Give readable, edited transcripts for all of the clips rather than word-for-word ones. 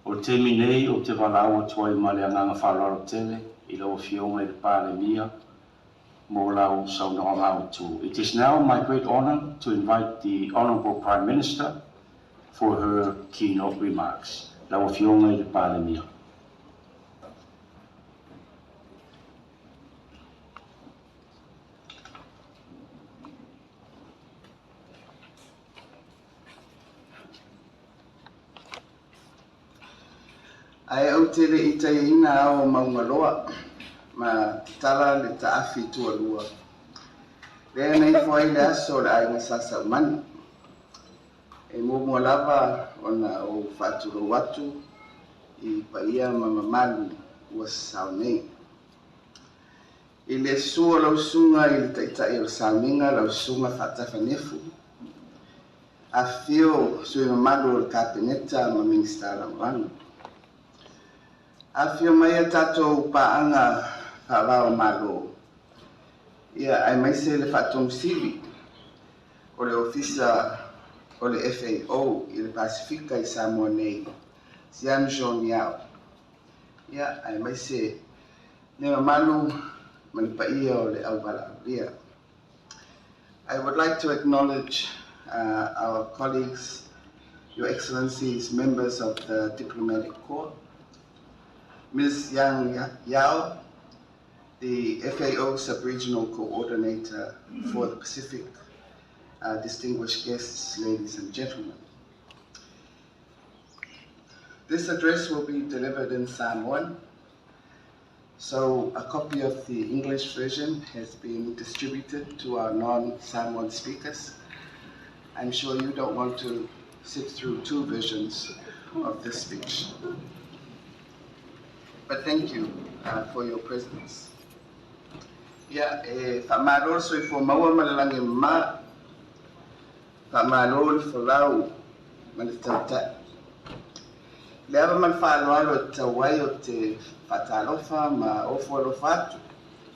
O te minei o te walau tuai male anganga whalaro tele, I lau fionga I le pālemia, mo lau saunanga au tū. It is now my great honor to invite the Honorable Prime Minister for her keynote remarks. Lau fionga I le pālemia. Ai au tele I tai ina au maungaloa, ma tala le taafi tualua. Lea nei fwai le aso le ai ngasasa umani. E mua lava ona o whaaturo watu I paia mamamalu ua sao nei. I le sua lau sunga I le taitai o sauninga lau sunga whaatafanefu. A fio sui mamalu o le kapeneta ma minista lau A fio mai tatou paanga whawao malo. Ia ai mai se le whaatong sili o le ofisa o le FAO I le Pasifika I Samoa nei. Sian John Yao. Ia ai mai se ne mamalu manipaia o le aubala ria. I would like to acknowledge our colleagues, Your Excellencies, members of the Diplomatic Corps, Ms. Yang Yao, the FAO Sub-Regional Coordinator for the Pacific, distinguished guests, ladies and gentlemen. This address will be delivered in Samoan, so a copy of the English version has been distributed to our non-Samoan speakers. I'm sure you don't want to sit through two versions of this speech. But thank you for your presence. Ia whamarol so I maua malalangi ma whamarol whalau manitauta. Leava man whaaloalo tawai o te whatalofa ma ofo alofatu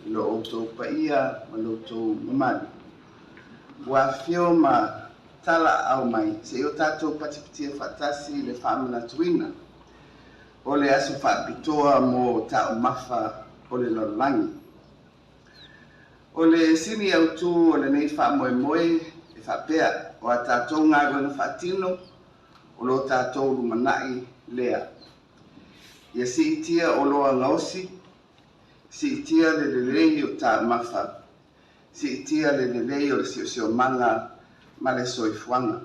lo o tō paia ma lo tō mamalu. Wa fio ma tala au mai se o tātou patipitia whatasi le whamana tuina. O le aso whaapitoa mo tau mafa o le lololangi. O le sini au tū o le nei whaamoe moe e whaapea o a tātou ngā ruenga whaatino o lo tātou rumanai lea. Ia si itia o loa ngausi, si itia le lelei o tā mafa, si itia le lelei o le sio manga ma le soifuanga.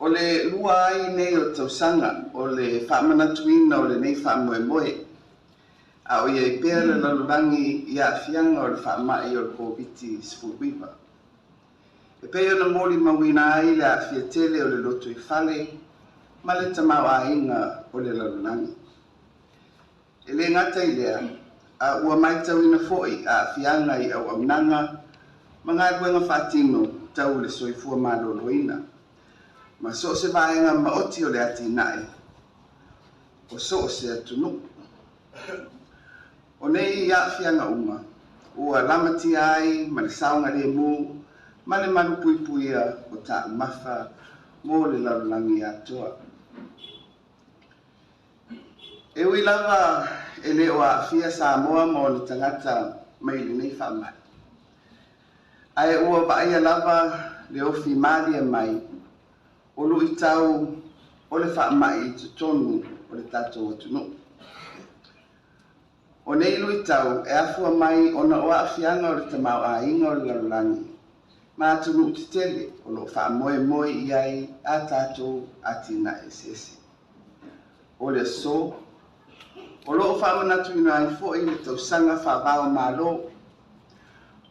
O le lua ai nei o tausanga, o le whaamanatuina o le nei whaamoemoe, a o ia I pēr le lalurangi I a whianga o le whaamai o le kōpiti sifuwipa. E pēr na mōli mawina ai le a whiatele o le loto I whale, ma le tamau a inga o le lalurangi. E le ngata I lea, a ua maitauina foi a whianga I au aunanga, ma ngā ruenga whaatino tau le soifua maloloina. Ma so se vaenga ma oti o le ati nai. O so se atunu. O nei ia whianga unga. Ua lamati ai, ma le saunga le mu, ma le manu puipuia o ta mafa, mo le lalulangi atoa. E ui lava e le o a fia Samoa mo le tangata mai le nei whamai. Ai ua vaia lava le ofi maria mai, o lui tau o le whaamai I tutonu o le tātou atunu. O nei lui tau e afua mai o na oa awhianga o le tamau a inga o le lalulangi. Ma atunu te tele o lo whaamoe moe I ai a tātou atina esesi. O le so, o lo whaamanatu ina ai fo I le tausanga whaavao malo,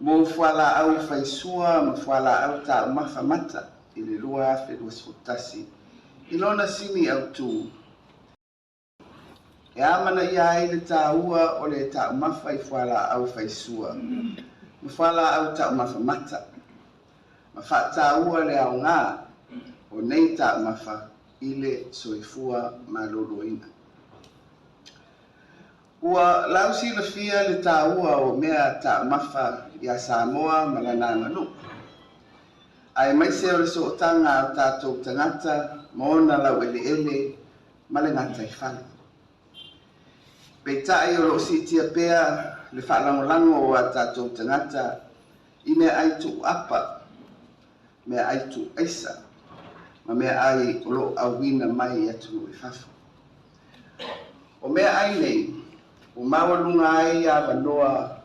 mo whala au whaisua ma whala au tā umafa mata. I le lua whenua sfutasi. I lona sini au tū. E amana ia ai le tāua o le tā umafa I whala au whaisua. Ma whala au tā umafa mata. Ma wha tāua le au ngā o nei tā umafa I le soifua maloloina. Ua lausi la fia le tāua o mea tā umafa I a Samoa ma lana nganu. Ai mai se o le sootanga o tātou tangata, ma ona lau ele ma le ngata I whale. Pei tae o lo si tia pea le whaalangolango o a tātou tangata I mea ai tu apa, mea ai tu aisa, ma mea ai o lo awina mai atu I whafu. O mea ai nei, o mawalunga ai a wanoa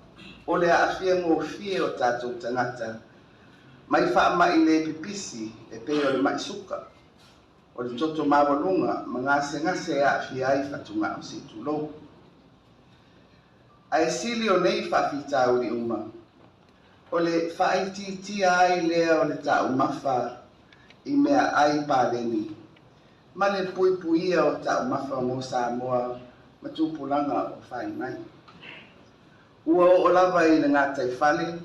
o le aafia ngō fie o tātou tangata, mai wha mai le pipisi e pei o le mai suka, o le toto mawalunga ma ngase aafia ai whatunga o si tulou. Ai sili o nei whawhita uri uma, o le whaititia ai lea o le tau mafa I mea ai pāleni, ma le puipuia o tau mafa mo Samoa ma tūpulanga o whai mai. Ua o lava I le ngātai whale,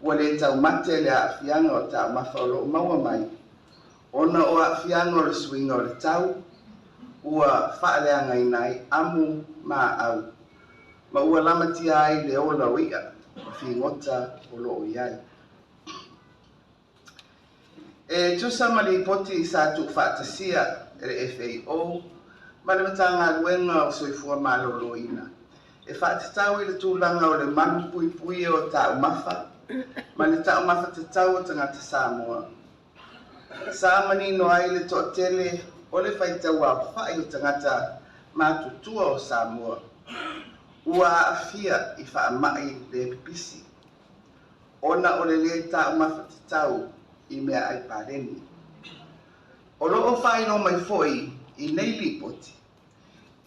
ua le tau mate le aafianga o tau mafa o lo maua mai, ona o aafianga o le swinga o le tau, ua whaaleanga I nai amu ma au, ma ua lamatia ai le ola wia, fi ngota o lo o iai. E tusa ma li poti I sa tu whaatasia e le FAO, ma le matanga luenga o soifua malolo ina. E whaatatau I le tūlanga o le manu pui pui o tau mafa, ma le tau mafa te tau o tangata Samoa. Sa manino ai le to'atele o le whaitau a whai o tangata mātutua o Samoa. Ua afia I whaamai le pipisi. Ona o le tau mafa te tau I mea ai pāreni. O loo whaino mai foi I nei lipoti.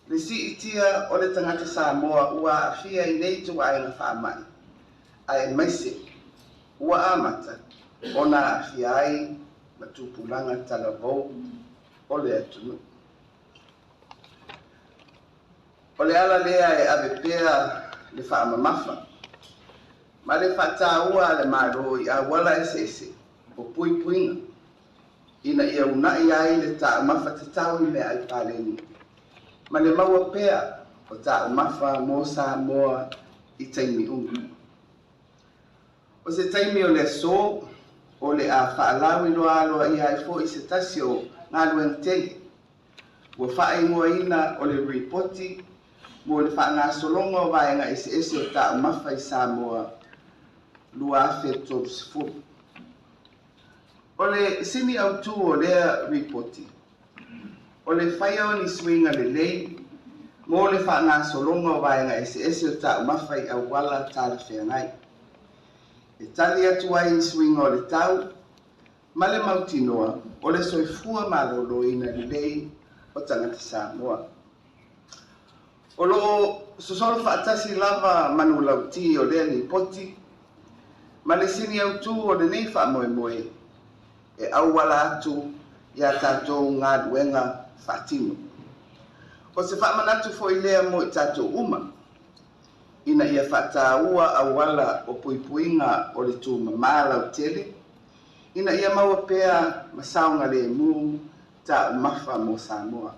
Le si itia o le tangata Samoa ua afia I nei tuainga whaamai. Ai maise, ua amata, ona afia ai matupulanga talavou o le atunu. O le ala lea e ave pea le whaamamafa. Ma le whataua le maro I awala ese o puipuinga. Ina ia unai ai le tā mafa te tau I mea ai pāleni. Ma le maua pea o tā mafa mo Samoa I taimi ungu. O se taimi o le so, o le a whaalawi loa aloa I ai fo I se tasi o ngā luenga tele. Ua whaingoa ina o le ripoti, mo le whaanga solonga o vaenga ese o tā mafa I Samoa, lua afe tōru sifuru. O le sini au tu o lea ripoti. O le whaia o ni swinga le lei, mo le whaanga solonga o vaenga ese o tā mafa I au wala tāla whengai. E tali atu ai ni swinga o le tau, ma le mautinoa o le soifua malolo ina le lei o tangata Samoa. O loo sosolo whaatasi lava manu lauti o lea ni poti, ma le sini au tu o le nei wha moe moe, e au wala atu ia tātou ngā duenga whatino. O se whaamanatu fo I lea mo I tātou uma, ina ia whataua au wala o puipuinga o le tū mamala o tele, ina ia maua pea masaunga le mu tā umafa mo Samoa.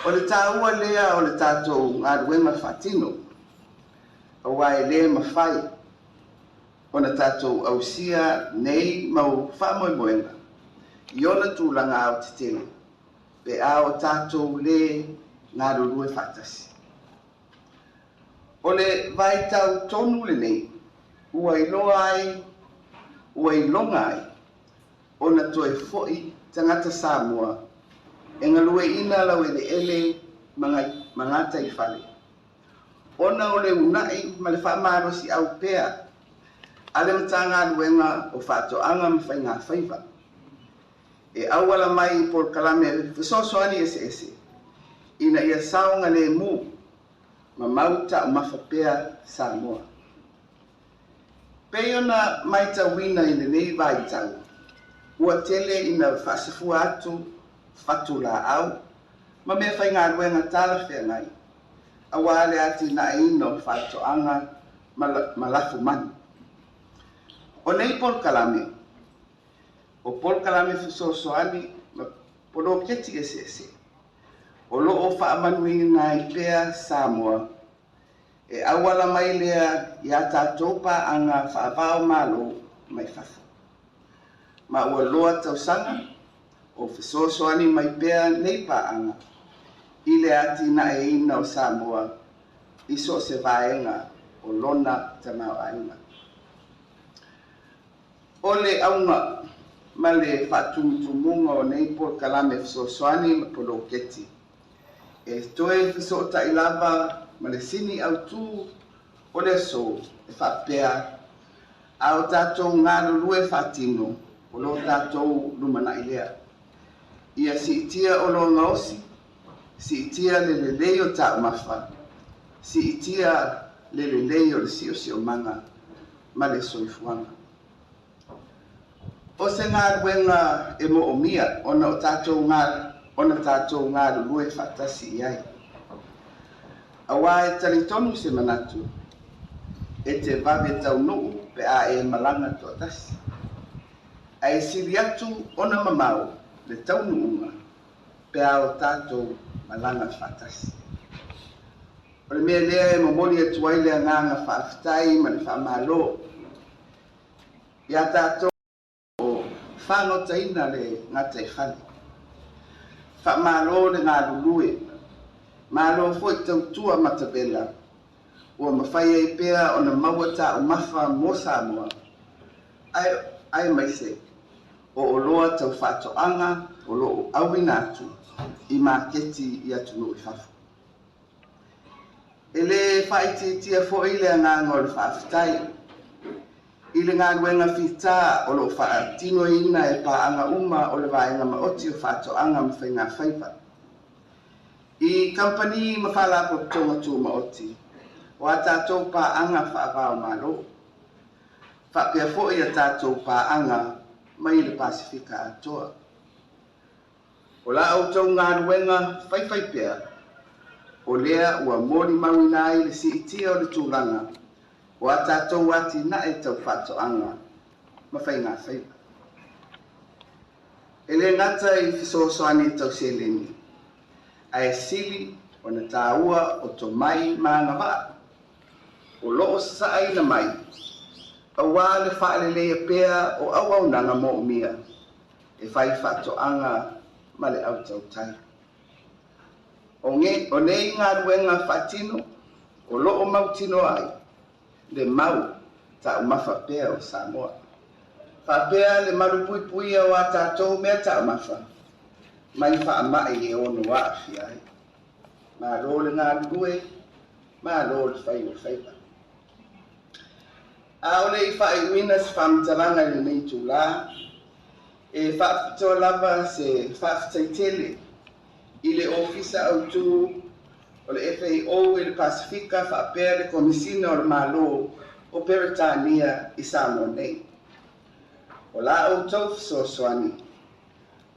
O le tāua lea o le tātou ngā duenga whatino, o wai lea mawhai, o na tātou ausia nei mau whamoemoenga, I ona tūlanga o te tele, pe a o tātou le ngā rurue whatasi. O le vai tau tonu le nei, ua I loa ai, ua I longa ai, o na toe foi tangata Samoa, e ngalue ina lau ele mangata I whale. Ona o le unai ma le whaamarosi au pea, ale matanga luenga o whatoanga mwhai ngā whaiva. E awala mai I por kalame fisosoani ese, ina ia saonga le mu, ma mauta o mawhapea Samoa. Peiona mai tawina I le nei vai tau, ua tele ina whaasifua atu, whatula au, ma mea whai ngā luenga tāla whengai, awale ati na ino whatoanga malafu mani. O nei por kalame, o por kalame fisosoani, ma polo keti ese, o loo whaamanuinga I pea Samoa, e awala mai lea I a tātou pa anga whaavao malo mai whafu. Ma ua loa tausanga, o fesoasoani mai pea nei pa'anga i le ati na e ina o Samoa i so se vaenga o lona tamauainga. O le aunga ma le whatumutumunga o nei por kalame fesoasoani ma polo keti. E toe fiso ta ilava ma le sini au tu o le so e whapea au tātou ngā lulue whatino o lo tātou lumana ilea. Ia si itia o lo ngaosi, si itia le lei o tā umafa, si itia le lei o le si o manga ma le soifuanga. O se ngā ruenga e mo o mia ona o tātou ngā lulue whatasi iai. Awa e talitonu se manatu e te vave tau nuu pe a e malanga to tasi. A e siri atu ona mamau le tau nuunga pe a o tātou malanga whatasi. O le mea lea e momoli e tuaile a nganga whaafitai ma le whaamalo. Ia tātou o whanotaina le ngata e whani. Whaamalo le ngā lulue. Malo foi tautua matabela. Ua mawhaia I pea o na maua tā umafa mo Samoa. Ai mai se, o loa tau whatoanga o loo awina atu I maketi I atu no I whafu. E le whaiti tia fo I le nganga o le whaafitai. I le ngā ruenga whita o loo whaatino ina e paanga uma o le vaenga maoti o whatoanga mawhainga whaipa. I company mawhala po tonga tu maoti. Wa tātou pāanga whaavao malo. Whapea fo I a tātou pāanga mai le Pasifika atoa. O la au tau ngā ruenga whaiwhai pea. O lea ua mori mawina I le si itia o le tūranga. Wa tātou wati na e tau whatoanga. Mawhai ngā whaipa. E le ngata I fisosoani tau seleni. A e sili o na tāua o to mai maanga waa. O loo saai na mai, a wā le whaalelea pea o awau nanga mo umia, e whai whatoanga ma le au tau tai. O nei ngā ruenga whatino, o loo mautino ai, le mau ta umafa pea o Samoa. Whapea le marupuipuia o a tātou mea ta umafa, mai whaamai e ono waafi ai. Ma lo le ngā rue, ma lo le whai o whaipa. A ole I whai uina se whamtalanga le nei tū la, e whaafitoa lava se whaafitaitele I le ofisa au tū o le FAO I le Pasifika whaapea le komisina o le malo o Peritania I Samoa nei. O la au tau fisoasoani,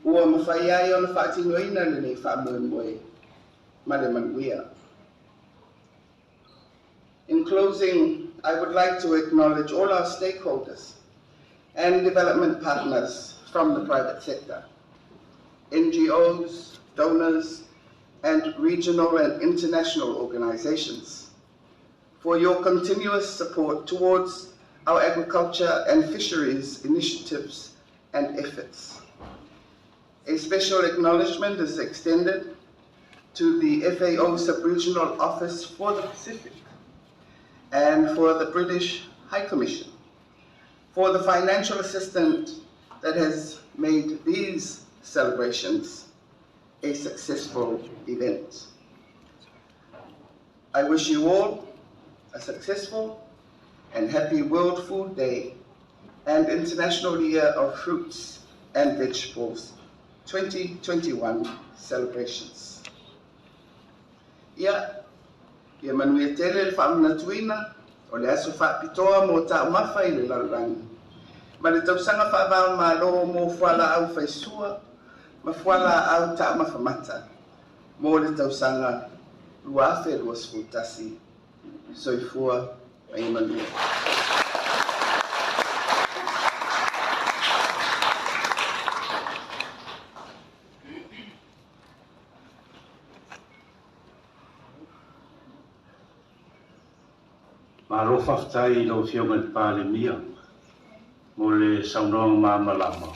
ua mawhai ai o na whaatinoina le nei whaamoemoe ma le manuia. In closing, I would like to acknowledge all our stakeholders and development partners from the private sector, NGOs, donors, and regional and international organizations for your continuous support towards our agriculture and fisheries initiatives and efforts. A special acknowledgement is extended to the FAO Sub-Regional Office for the Pacific and for the British High Commission for the financial assistance that has made these celebrations a successful event. I wish you all a successful and happy World Food Day and International Year of Fruits and Vegetables 2021 celebrations. Ia manuia tele le whaamanatuina o le aso whaapitoa mo ta umafa I le lalurangi. Ma le tausanga whaavao malo mo fuala au whaisua, ma fuala au ta umafa mata, mo le tausanga luafe lua sfutasi, soifua mai manuia. Ma lo whaftai lau whionga le pāle mia, mo le saunong māmalama.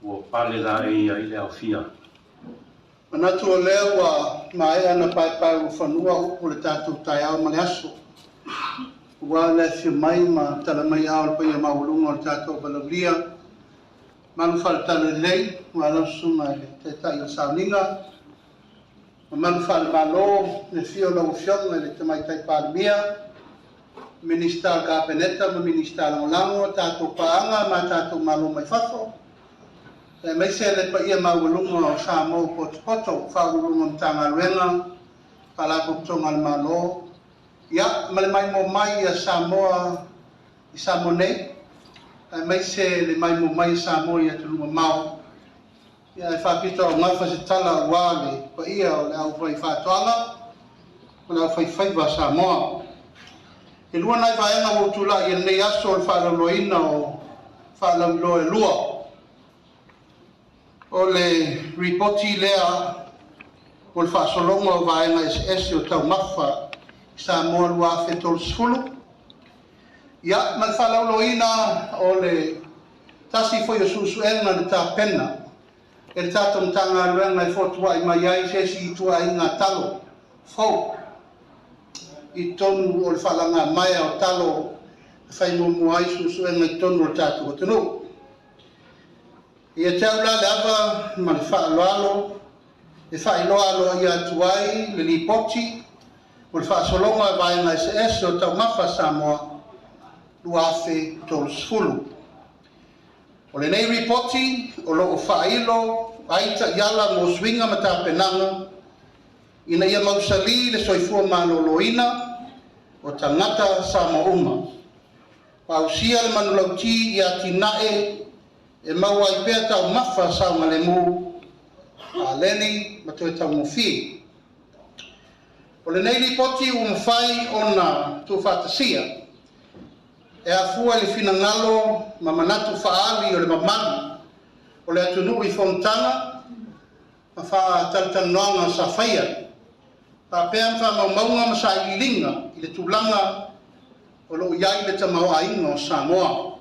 ua pale la i le awhia. Manatu o lea ua mai ana pai o whanua upu le tātou tai au ma le aso. Ua le whiu mai ma tala mai au le paia maulunga o le tātou balaulia. Manu whale tala lei, ua lausunga le te tai o sauninga. Manu whale malo, le whio lau whionga le te mai tai pālimia. Minista Gabeneta, ma minista Langolango, tātou paanga, ma tātou malo mai whafo. E mai se le pa ia maulunga o Samoa poto, whaulunga mtanga ruenga, palako tonga le malo. Ia, ma le mai mo mai a Samoa, i Samoa nei. E mai se le mai mo mai Samoa i aturunga mau. Ia e whapita o ngafa se tala wale, pa ia o le au vai whatoanga, o le au whaiwhaiva Samoa. E lua nai vaenga o tula i nei aso o le whalaloina o whalaloa e lua. O le ripoti lea o le whaasolonga o vaenga SS o tau mawha i Samoa lua whetol sfulu. Ia, ma le whalaloina o le tasi foi o susuenga le tā pena. E le tātou mtanga ruenga i fotua i mai ai sesi i tua i ngā talo. Fau. I tonu o le whalanga mai o talo whai mumu ai susuenga i tonu o le tātou o tunu. Ia tau la le awa ma le whaaloalo, e whailoalo i atuai le lipoti, o le whaasolonga e vaenga SS o tau mawha Samoa, luafe tolu sfulu. O le nei ripoti, o loo whailo, aita iala mo swinga ma tā penanga, ina ia mausali le soifua maloloina o tangata Samoa. Pausia le manulauti i atinae e maua i pēr tau mawha saunga le mū a leni ma toi tau mofi. O le nei ripoti o mwhai o na tu whatasia e a fua le fina ngalo ma manatu whaali o le mamani o le atunu i fontanga ma wha taritanoanga sa whaia. Pa pēr wha maunga ma sa ilinga i le tūlanga o lo iai le tamaoa inga o Samoa.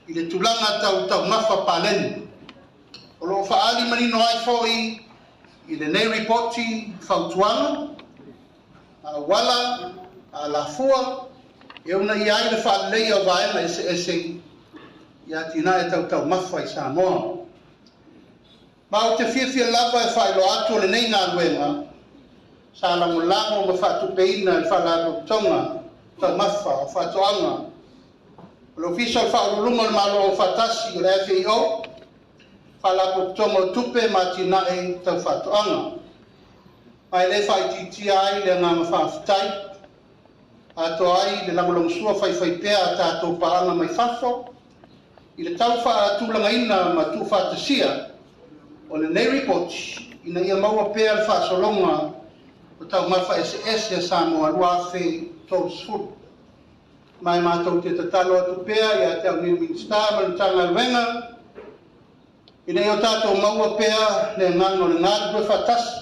I le tūlanga tau mawha pāleni. O lo whaali manino ai fōi i le nei ripoti whautuanga, a wala, a lafua, e una i ai le whaalei o vaenga ese i atina e tau mawha i Samoa. Ma o te whiawhia lava e whaelo atu le nei ngā luenga, sa lango ma whatupeina e whalako tonga tau mawha o whatoanga. O le ofisa o whaurulunga le malo o whatasi o le FAO, whalako tonga tupe ma tinae tau whatoanga. Mai le whaititia ai le ngā mawhawhitai, ato ai le langolong sua whaiwhaipea tātou paanga mai whafo, i le tau whaatulanga ina ma tu whatasia, o le nei repoti, ina ia maua pēr whaasolonga o tau mawha SS e Samoa luafe tolu sfulu. Mai mātou te tatalo atu pēr i a tau ni minsta ma le tanga ruenga, ina i o tātou maua pēr le ngano le ngāru koe whatasi,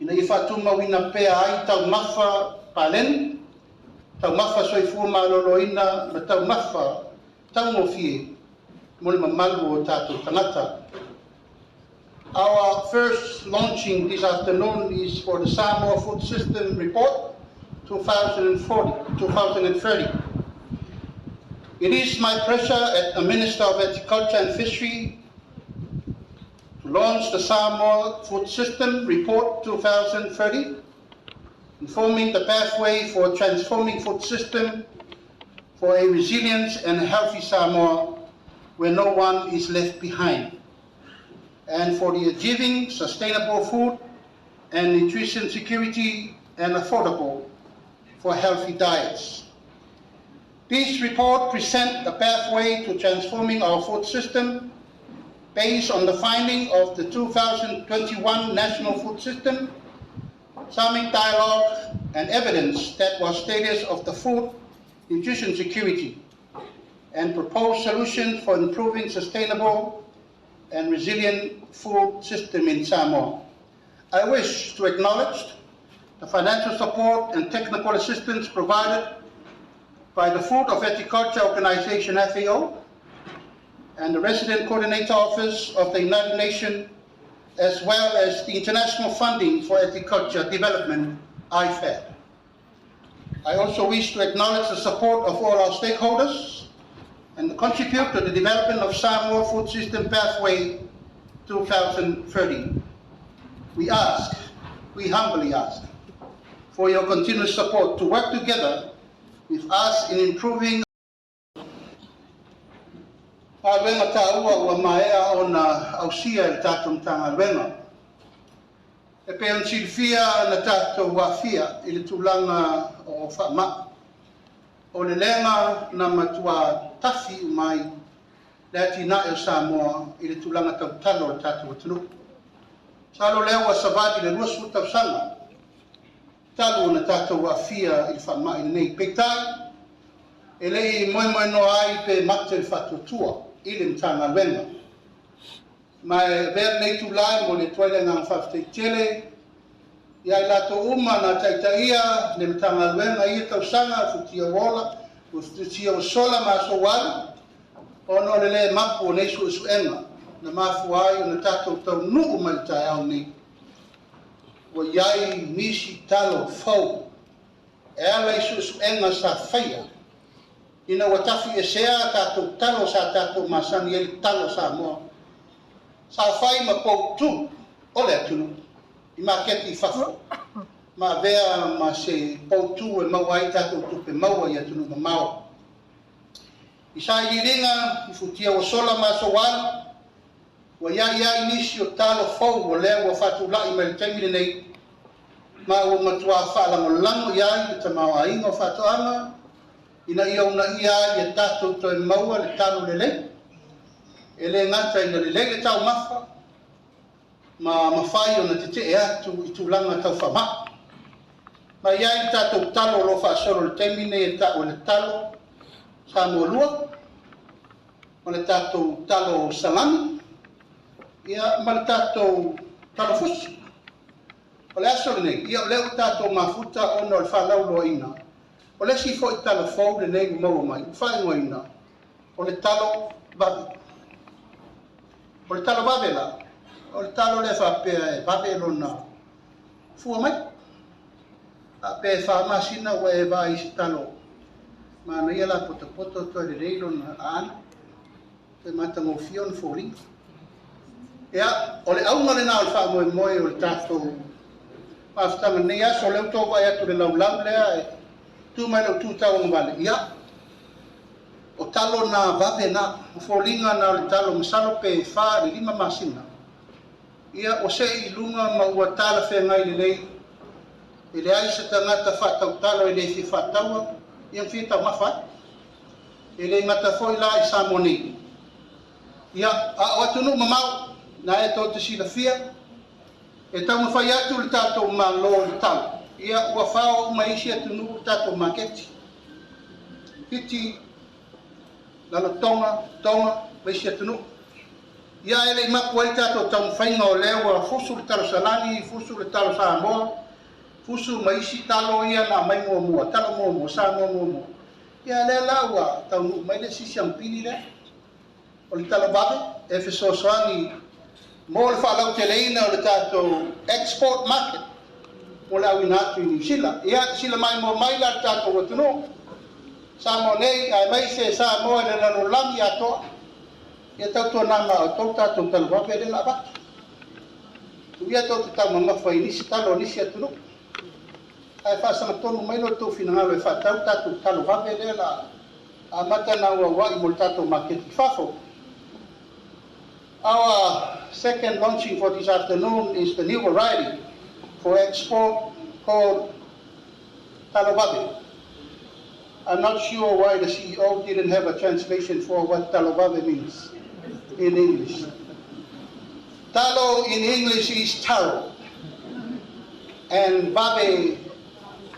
ina i whatuma wina pēr ai tau mawha pāleni, tau mawha soifua maloloina ma tau mawha tau ngofie, mo le mamalu o tātou tangata. Our first launching this afternoon is for the Samoa Food System Report 2030. It is my pleasure as the Minister of Agriculture and Fishery to launch the Samoa Food System Report 2030, informing the pathway for transforming food system for a resilient and healthy Samoa where no one is left behind, and for the achieving sustainable food and nutrition security and affordable for healthy diets. This report presents a pathway to transforming our food system based on the finding of the 2021 National Food System, Summit Dialogue and evidence that was status of the food nutrition security, and proposed solutions for improving sustainable and resilient food system in Samoa. I wish to acknowledge the financial support and technical assistance provided by the Food of Agriculture Organization FAO, and the Resident Coordinator Office of the United Nations, as well as the International Funding for Agriculture Development, IFAD. I also wish to acknowledge the support of all our stakeholders and contribute to the development of Samoa Food System Pathway 2030. We humbly ask for your continuous support to work together with us in improving Alwenga tāua ua maea o na ausia i tātou tanga alwenga. E pe on silfia na tātou wafia i le tūlanga o whaama. O le lenga na matua tafi mai le ati na o Samoa i le tūlanga tau talo o tātou atunu. Salo leo wa savadi le rua suta usanga. Talo na tātou wafia i le whaama i nei peitai. E lei moe no ai pe mate le whatutua. I le mtanga alwenga. Mai ver nei tūlai mo le toile ngā whawhiteitele. Ia i lato uma na taitaia le mtanga alwenga i tau sanga futia wola, futia o sola ma so walu. Ono le mapu o nei su enga. Na mafu ai o na tātou tau nuu mai tai au nei. Wa iai misi talo fau. E ala i su enga sa whaia. Ina watafi e sea tātou talo sa tātou masani e talo sa moa. Sa whai ma poutu o le atunu. I ma keti whafo. Ma vea ma se poutu e maua i tātou tupe maua i atunu ma maua. I sa i ringa, i futia o sola ma so wala. Wa ia inisi o talo fau o lea wa whatu lai ma le taimine nei. Ma o matua whaalango lango ia i ta maua ingo whatu anga. Ina ia una ia i tātou toi maua le talo lele. E le ngata ina le lege tau mafa. Ma mawhai o na te te e atu i tūlanga tau whama. Ma ia i tātou talo lo whaasoro le temine e tātou le talo. Sa mua lua. Ma le tātou talo salami. Ia ma le tātou talo fusi. O le aso le nei. Ia o leo tātou mafuta ono le whalau loa ina. O le si fo i talo fau le nei maua mai, whae ngoi ina. O le talo babi. O le talo babi la. O le talo le whapea e babi lona. Fua mai. A pe whamasina wa e vai si talo. Ma na ia la poto to le rei lona ana. Te mata ngō fion fōri. Ia, o le aunga le nao le wha moe o le tātou. Mawhitanga nei aso leo tō vai atu le laulau lea e. Tu mai lo tu tau ngale ia o talo na vave na folinga na le talo masalo pe fa le lima masina ia o se i lunga ma ua tala fe ngai le lei e le ai se tangata fa tau talo e le fi fa taua ia fi tau mafa e le ngata foi la i samoni ia a o tunu mamau na e to te sila fia e tau mawhai atu le tato ma lo le talo ia ua whao maisi atunu tātou maketi. Hiti, lalo tonga, maisi atunu. Ia ele i maku ai tātou tau mwhainga o lewa, fusu le talo salani, fusu le talo Samoa, fusu maisi talo ia na mai mua, talo mua, Samoa mua. Ia le laua tau nu, mai le sisi ampini le, o le talo babe, e fesosoani, mo le whaalau te leina o le tātou export market. O le au inatu i New Zealand. Ia sila mai mo mai la tātou atunu. Samoa nei, ai mai se Samoa le lalo lami atoa. Ia tautua nama o tau tātou talo wape le la batu. Tu ia tau te tau mamafa i nisi talo nisi atunu. Ai whaasana tonu mai lo tau finangalo e whatau tātou talo wape le la a matana ua wai mo le tātou maketi whafo. Our second launching for this afternoon is the new variety for export called Talo Babe. I'm not sure why the CEO didn't have a translation for what Talo Babe means in English. Talo in English is Taro, and Babe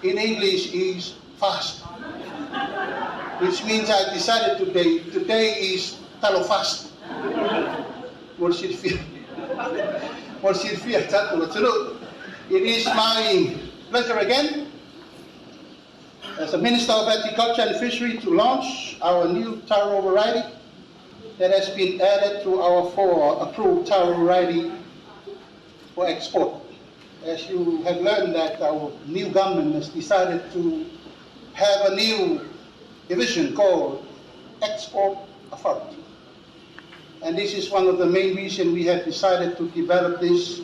in English is fast, which means I decided today is Talo fast. It is my pleasure again as a Minister of Agriculture and Fishery to launch our new Taro variety. that has been added to our 4 approved Taro variety for export. As you have learned that our new government has decided to have a new division called Export Authority. And this is one of the main reasons we have decided to develop this,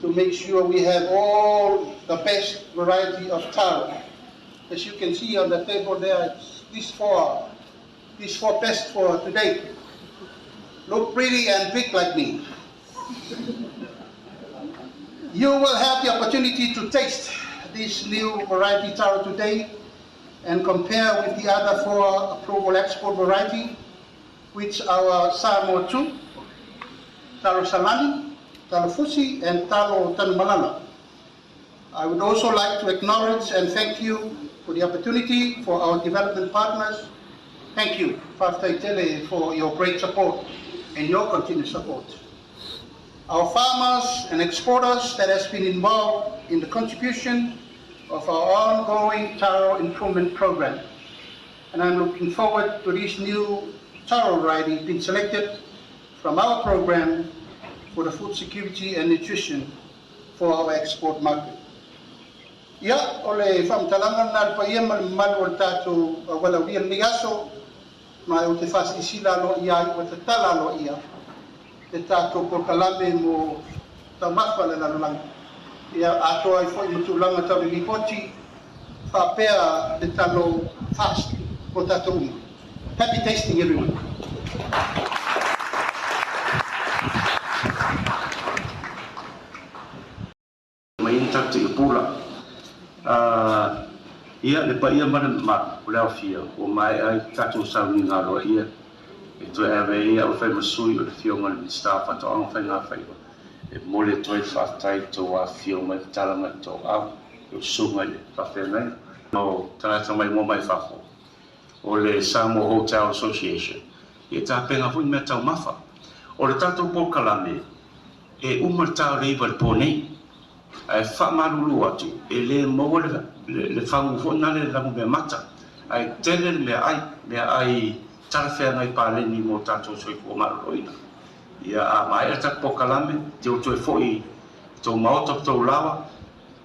to make sure we have all the best variety of taro. As you can see on the table there, these four best for today. Look pretty and big like me. You will have the opportunity to taste this new variety taro today and compare with the other 4 approval export variety, which are Samoa 2, Taro Salani, Taro Fusi, and Taro Tanumalala. I would also like to acknowledge and thank you for the opportunity for our development partners. Thank you, Whawhai Tele, for your great support and your continued support. Our farmers and exporters that has been involved in the contribution of our ongoing Taro improvement program. And I'm looking forward to this new Taro variety being selected from our program for the food security and nutrition for our export market. Ia, ole whamtalangan nal pa ia malu o tātou walawia liaso, mai o te whasisila lo ia i o te tala lo ia, te tātou ko kalame mo taumafa le lalulang. Ia atoa i fwoi matulanga tau li poti, whapea te talo fast o tātou uma. Happy tasting, everyone. Mai tatu i pula. Ia le pa ia mana ma o leo fia o mai ai tatu sau ni ngalo ia. E tu ave ia o fai masui o le fionga le staff ato anga fai ngā fai. E mole toi whaftai to wa fionga talanga to au. O sunga le whaftai nei. No tanata mai mo mai whafo. O le Samoa Hotel Association. E tā penga fui mea tau mafa. O le tātou pō kalame, e umar tāu reiva le pōnei. Ai whamaruru atu, e le maua le whangu fōna le rangu mea mata. Ai tele le mea ai tarawhea ngai pāleni mō tātou soi kua maruroina. Ia a mai e tātou pō kalame, te o toi fōi tō maota tō lawa,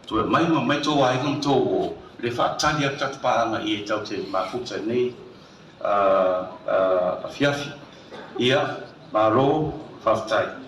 tō e maima mai tō aigam tō o le whaatari a tātou pāanga i e tau te mafuta nei, a fiafi. Ia, maro, whaftai.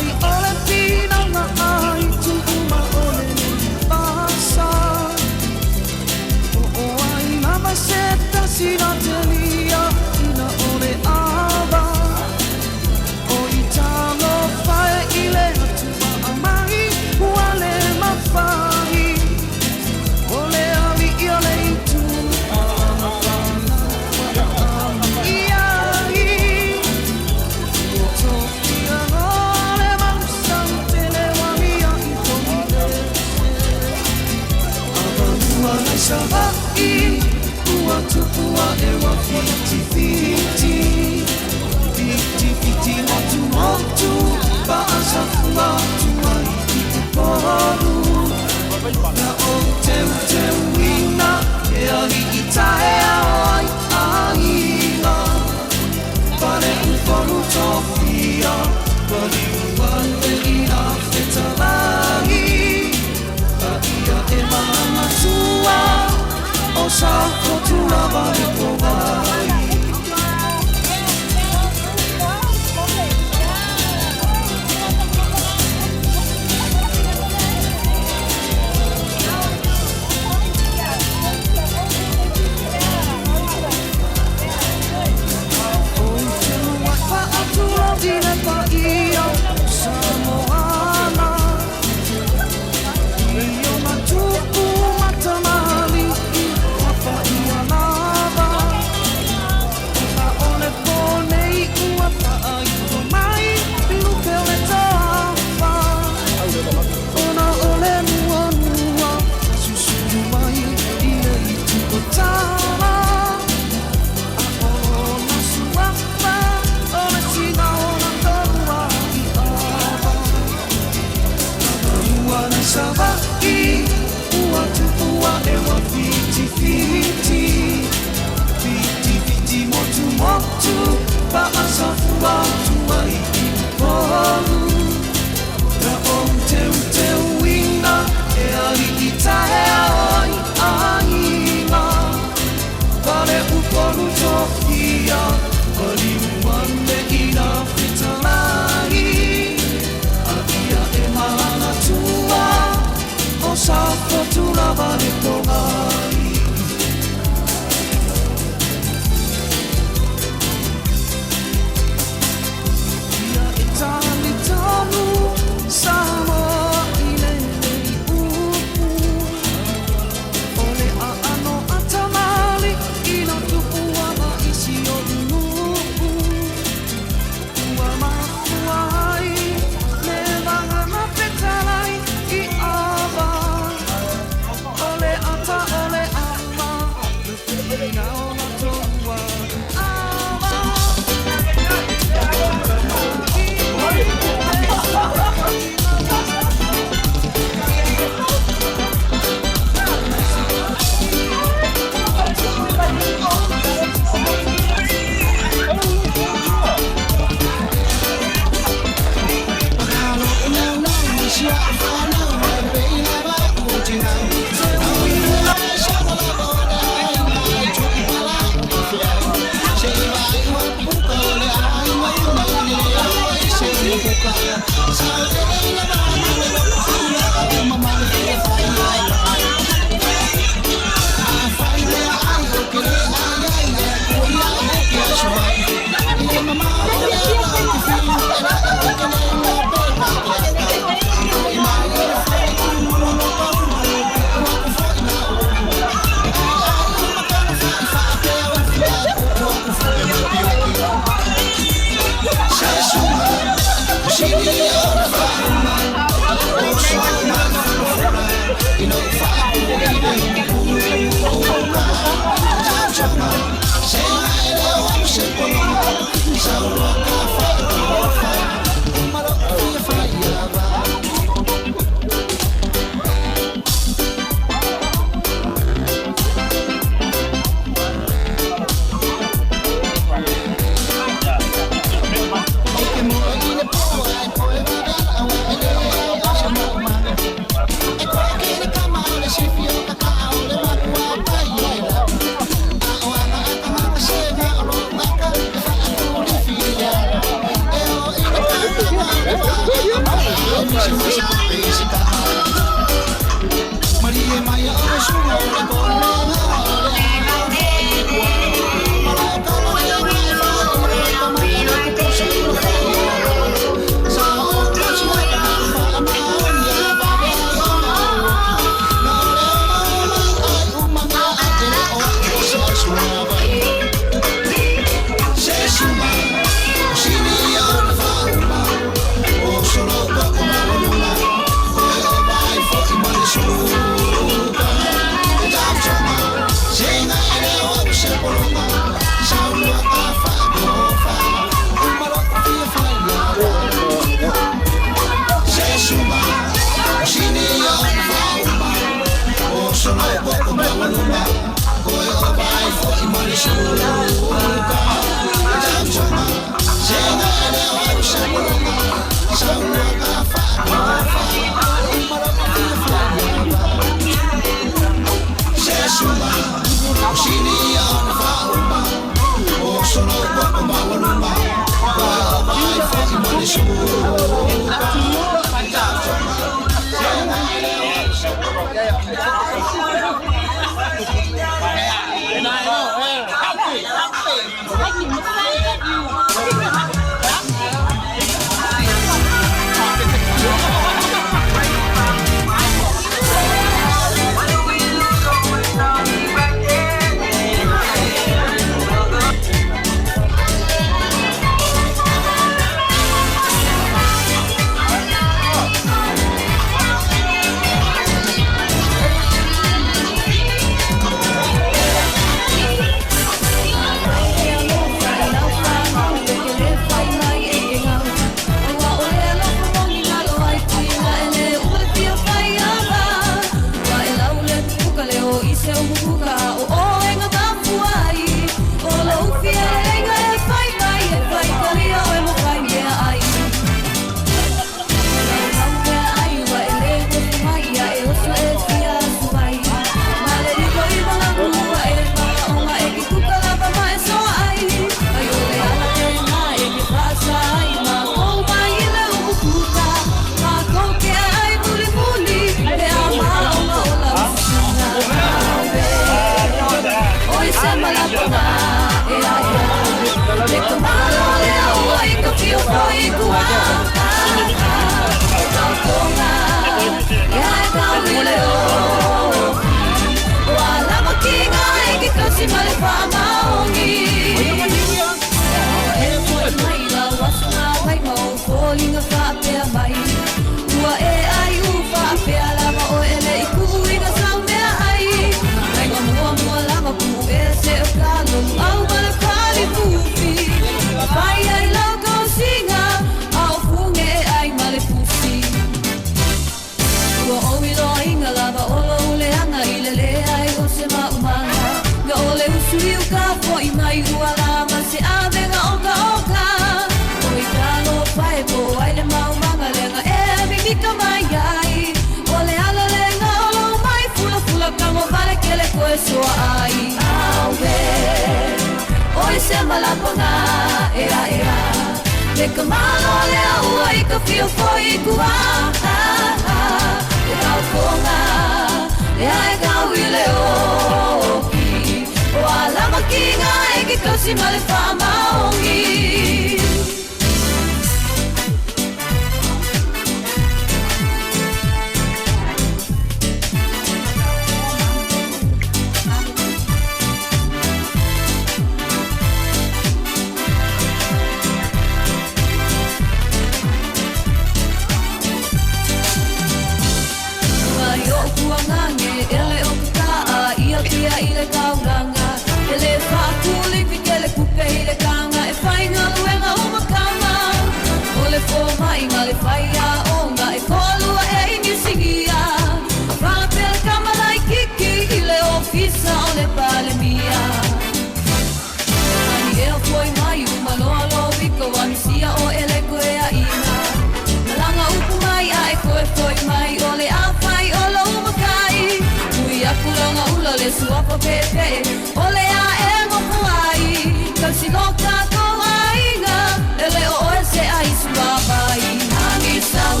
le suapo pepe ole a e mo ai kasi no ka ko ainga ele o se ai suapai ani sau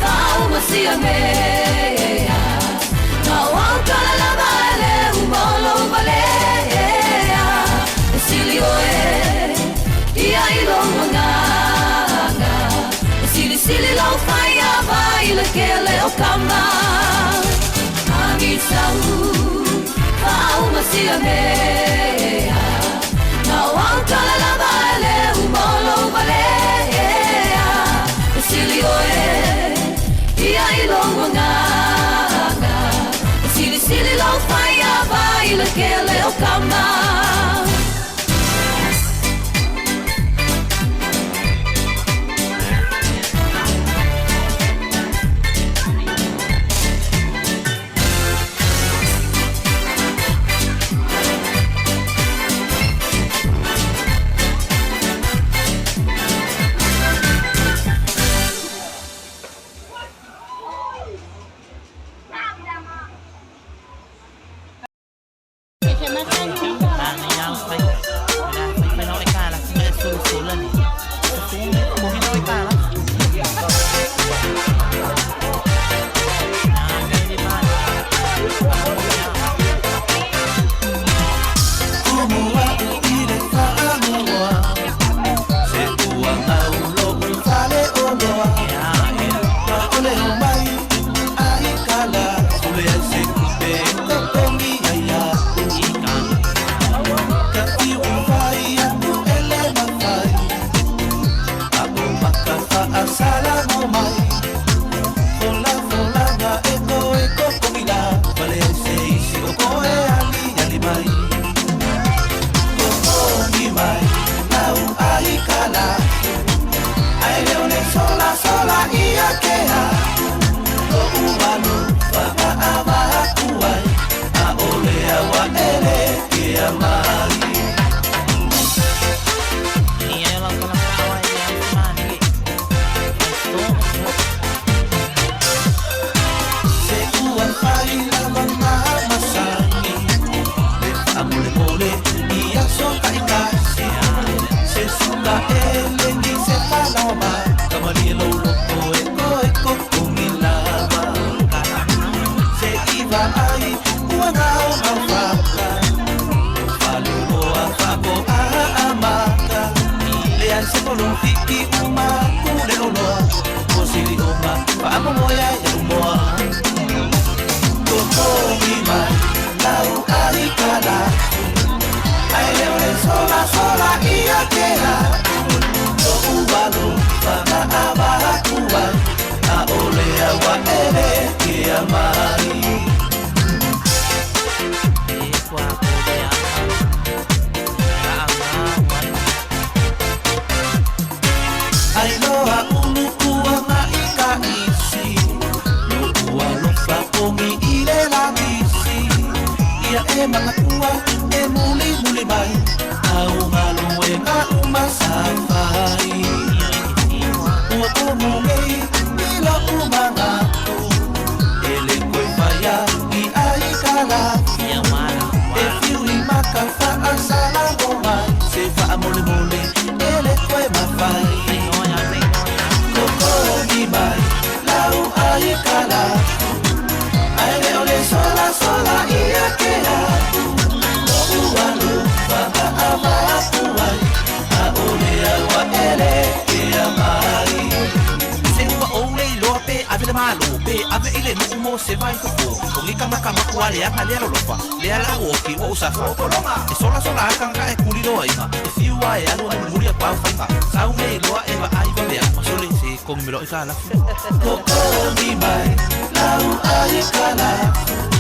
tau masia me na o kala la vale u bolo vale silio e ai lo nga sili lo fai a vai le che le o kama ani sau au masia me na o kala la vale u bolo vale sili e ai lo nga sili lo fai a vai le che le o kama Koko mi mai, lau ai kala.